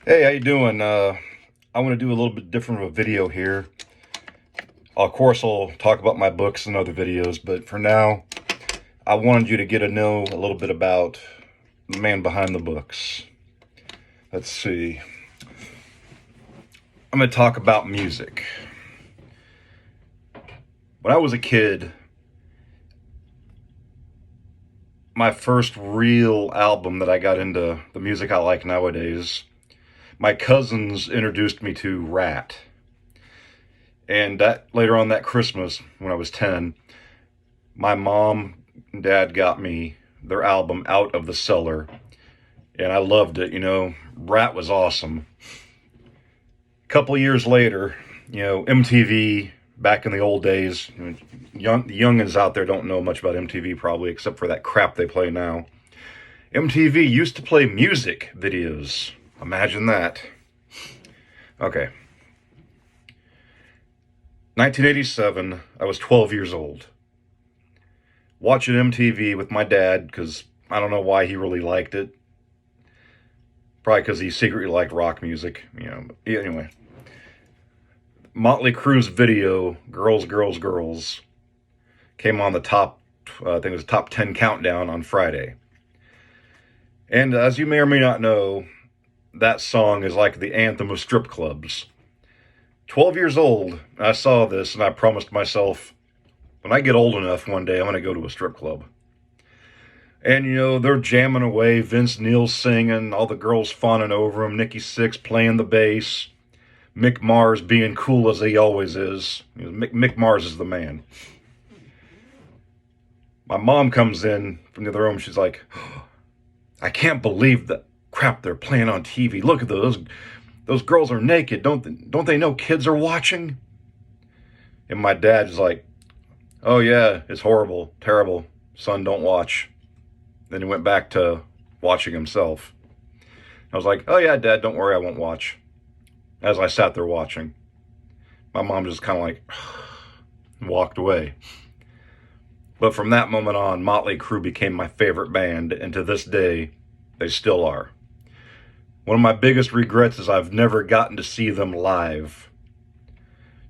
Hey, how you doing? I want to do a little bit different of a video here. Of course, I'll talk about my books and other videos, but for now, I wanted you to get to know a little bit about the man behind the books. Let's see. I'm going to talk about music. When I was a kid, my first real album that I got into the music I like nowadays, my cousins introduced me to Rat. And that later on that Christmas, when I was 10, my mom and dad got me their album Out of the Cellar, and I loved it. Rat was awesome. A couple years later, MTV back in the old days, the youngins out there don't know much about MTV probably, except for that crap they play now. MTV used to play music videos. Imagine that. Okay. 1987, I was 12 years old. Watching MTV with my dad, because I don't know why he really liked it. Probably because he secretly liked rock music, But anyway, Mötley Crue's video, Girls, Girls, Girls, came on the top, I think it was top 10 countdown on Friday. And as you may or may not know, that song is like the anthem of strip clubs. 12 years old, I saw this and I promised myself, when I get old enough one day, I'm going to go to a strip club. And, they're jamming away, Vince Neil singing, all the girls fawning over him, Nikki Sixx playing the bass, Mick Mars being cool as he always is. Mick Mars is the man. My mom comes in from the other room, she's like, I can't believe the crap they're playing on TV. Look at those girls are naked. Don't they know kids are watching? And my dad's like, oh yeah, it's horrible, terrible. Son, don't watch. Then he went back to watching himself. I was like, oh yeah, Dad, don't worry, I won't watch. As I sat there watching, my mom just kind of like walked away. But from that moment on, Mötley Crue became my favorite band, and to this day, they still are. One of my biggest regrets is I've never gotten to see them live.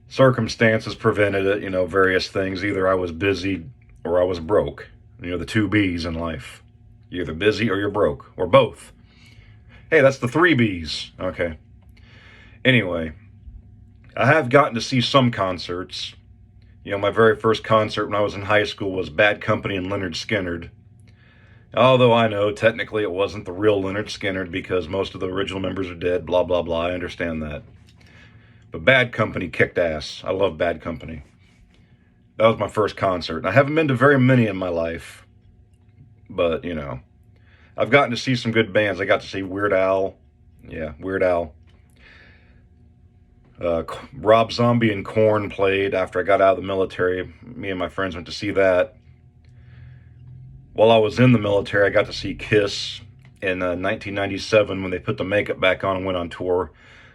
Circumstances prevented it, various things. Either I was busy or I was broke. The two B's in life. You're either busy or you're broke, or both. Hey, that's the three B's. Okay. Anyway, I have gotten to see some concerts. My very first concert when I was in high school was Bad Company and Lynyrd Skynyrd. Although I know technically it wasn't the real Lynyrd Skynyrd because most of the original members are dead, blah, blah, blah. I understand that. But Bad Company kicked ass. I love Bad Company. That was my first concert. I haven't been to very many in my life. But, I've gotten to see some good bands. I got to see Weird Al. Yeah, Weird Al. Rob Zombie and Korn played after I got out of the military. Me and my friends went to see that. While I was in the military, I got to see Kiss in 1997 when they put the makeup back on and went on tour.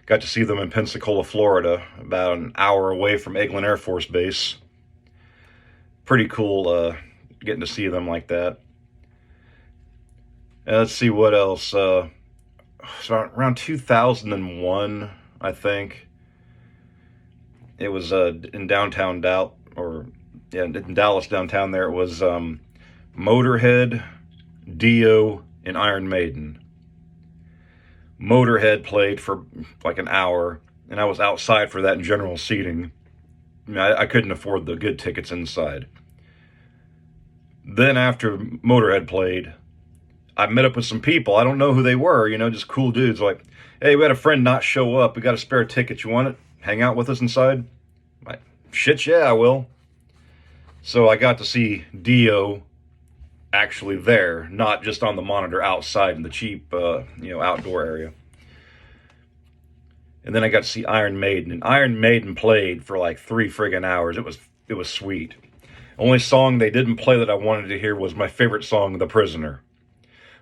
Got to see them in Pensacola, Florida, about an hour away from Eglin Air Force Base. Pretty cool getting to see them like that. Let's see what else. So around 2001, I think. It was in downtown Dallas, in Dallas downtown there. It was Motorhead, Dio, and Iron Maiden. Motorhead played for like an hour, and I was outside for that in general seating. I couldn't afford the good tickets inside. Then after Motorhead played, I met up with some people. I don't know who they were, just cool dudes. Like, hey, we had a friend not show up. We got a spare ticket. You want it? Hang out with us inside? Like, shit, yeah, I will. So I got to see Dio actually there, not just on the monitor outside in the cheap, outdoor area. And then I got to see Iron Maiden, and Iron Maiden played for like 3 friggin' hours. It was sweet. Only song they didn't play that I wanted to hear was my favorite song, The Prisoner.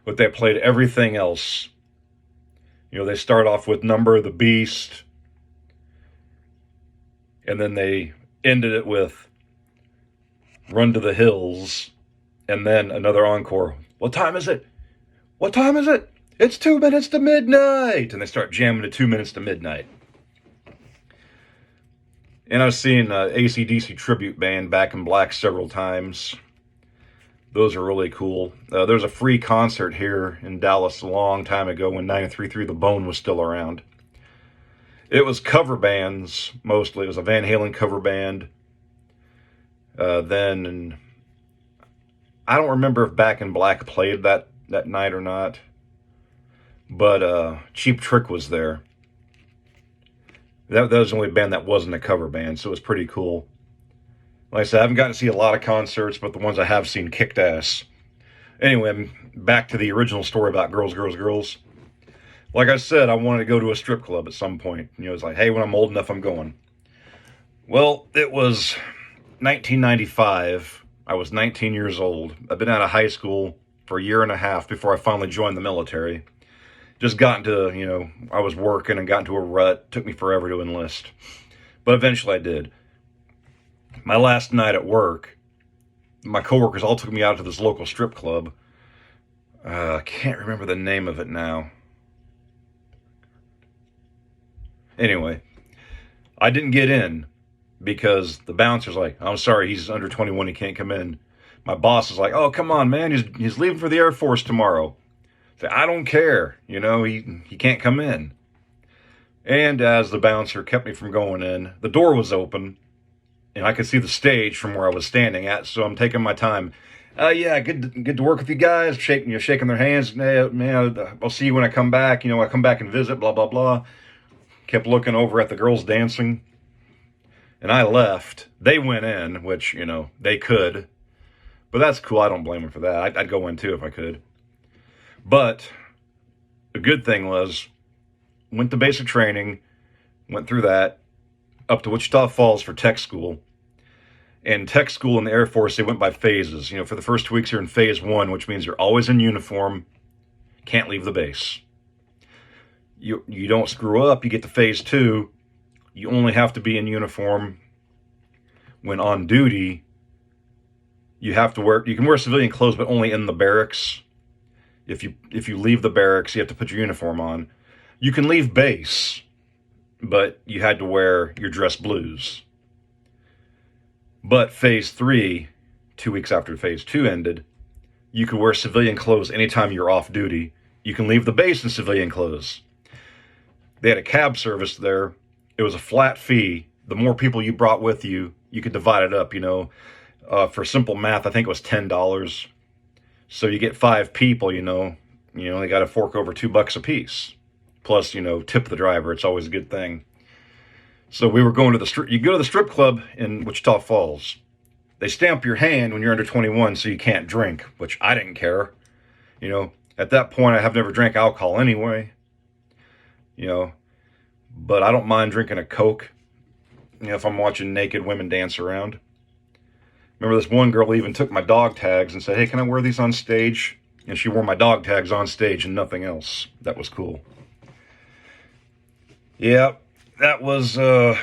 But they played everything else. They start off with Number of the Beast, and then they ended it with Run to the Hills, and then another encore. What time is it? What time is it? It's 2 minutes to midnight! And they start jamming to 2 minutes to midnight. And I've seen AC/DC tribute band Back in Black several times. Those are really cool. There's a free concert here in Dallas a long time ago when 93.3 The Bone was still around. It was cover bands, mostly. It was a Van Halen cover band. Then, I don't remember if Back in Black played that night or not. But Cheap Trick was there. That was the only band that wasn't a cover band, so it was pretty cool. Like I said, I haven't gotten to see a lot of concerts, but the ones I have seen kicked ass. Anyway, back to the original story about girls, girls, girls. Like I said, I wanted to go to a strip club at some point. You know, it's like, hey, when I'm old enough, I'm going. Well, it was 1995. I was 19 years old. I've been out of high school for a year and a half before I finally joined the military. Just got into, I was working and got into a rut. It took me forever to enlist. But eventually I did. My last night at work, my coworkers all took me out to this local strip club. I can't remember the name of it now. Anyway, I didn't get in because the bouncer's like, I'm sorry, he's under 21, he can't come in. My boss is like, oh, come on, man, he's leaving for the Air Force tomorrow. I don't care, he can't come in. And as the bouncer kept me from going in, the door was open, and I could see the stage from where I was standing at, so I'm taking my time. Yeah, good to work with you guys, shaking their hands. Man, I'll see you when I come back. I come back and visit, blah, blah, blah. Kept looking over at the girls dancing, and I left. They went in, which, they could, but that's cool. I don't blame them for that. I'd go in too if I could. But the good thing was, went to basic training, went through that, up to Wichita Falls for tech school. And tech school in the Air Force, they went by phases. For the first 2 weeks, you're in phase 1, which means you're always in uniform, can't leave the base. You don't screw up, you get to phase 2, you only have to be in uniform when on duty. You can wear civilian clothes, but only in the barracks. If you leave the barracks, you have to put your uniform on. You can leave base, but you had to wear your dress blues. But phase 3, 2 weeks after phase 2 ended, you could wear civilian clothes anytime you're off duty. You can leave the base in civilian clothes. They had a cab service there. It was a flat fee. The more people you brought with you, you could divide it up, For simple math, I think it was $10. So you get 5 people, they got to fork over $2 a piece. Plus, tip the driver. It's always a good thing. So we were going to the strip. You go to the strip club in Wichita Falls. They stamp your hand when you're under 21, so you can't drink, which I didn't care. At that point, I have never drank alcohol anyway. But I don't mind drinking a Coke, if I'm watching naked women dance around. Remember this one girl even took my dog tags and said, hey, can I wear these on stage? And she wore my dog tags on stage and nothing else. That was cool. Yeah, that was a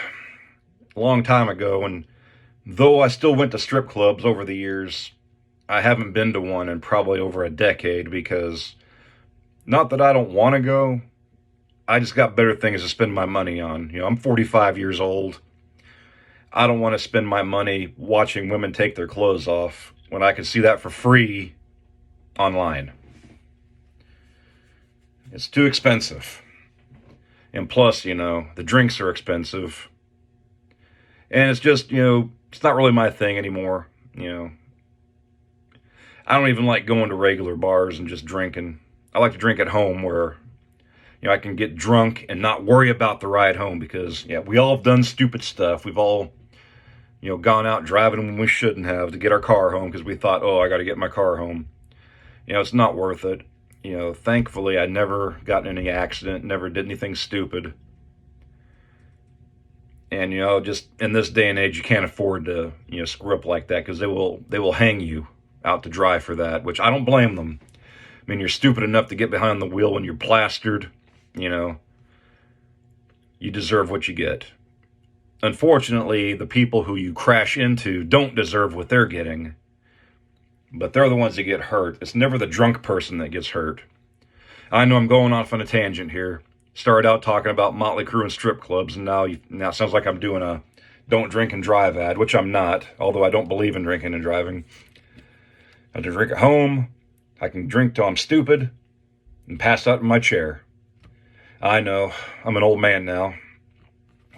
long time ago. And though I still went to strip clubs over the years, I haven't been to one in probably over a decade because, not that I don't want to go, I just got better things to spend my money on. I'm 45 years old. I don't want to spend my money watching women take their clothes off when I can see that for free online. It's too expensive. And plus, the drinks are expensive. And it's just, it's not really my thing anymore. I don't even like going to regular bars and just drinking. I like to drink at home where, I can get drunk and not worry about the ride home because, we all have done stupid stuff. We've all gone out driving when we shouldn't have to get our car home because we thought, I got to get my car home. It's not worth it. Thankfully, I never got in any accident, never did anything stupid. And, just in this day and age, you can't afford to, screw up like that because they will hang you out to dry for that, which I don't blame them. I mean, you're stupid enough to get behind the wheel when you're plastered, you deserve what you get. Unfortunately, the people who you crash into don't deserve what they're getting, but they're the ones that get hurt. It's never the drunk person that gets hurt. I know I'm going off on a tangent here. Started out talking about Mötley Crue and strip clubs, and now it sounds like I'm doing a don't drink and drive ad, which I'm not, although I don't believe in drinking and driving. I can drink at home. I can drink till I'm stupid and pass out in my chair. I know, I'm an old man now.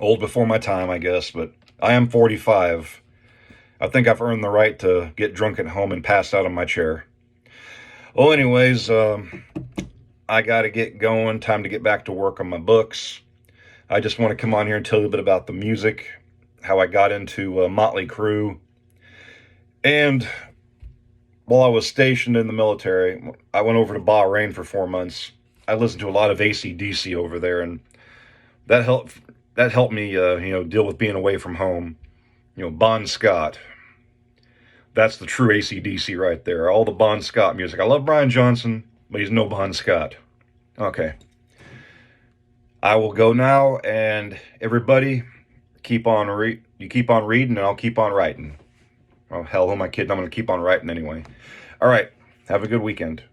Old before my time, I guess, but I am 45. I think I've earned the right to get drunk at home and pass out in my chair. Well, anyways, I got to get going. Time to get back to work on my books. I just want to come on here and tell you a bit about the music, how I got into Mötley Crue. And while I was stationed in the military, I went over to Bahrain for 4 months. I listened to a lot of AC/DC over there, and that helped me, deal with being away from home. Bon Scott. That's the true AC/DC right there. All the Bon Scott music. I love Brian Johnson, but he's no Bon Scott. Okay. I will go now, and everybody, keep on reading, and I'll keep on writing. Oh, hell, who am I kidding? I'm going to keep on writing anyway. All right. Have a good weekend.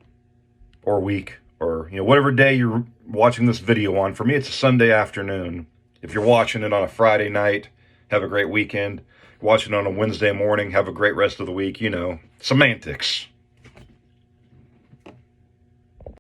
Or week. Or, whatever day you're watching this video on. For me, it's a Sunday afternoon. If you're watching it on a Friday night, have a great weekend. Watching it on a Wednesday morning, have a great rest of the week. Semantics.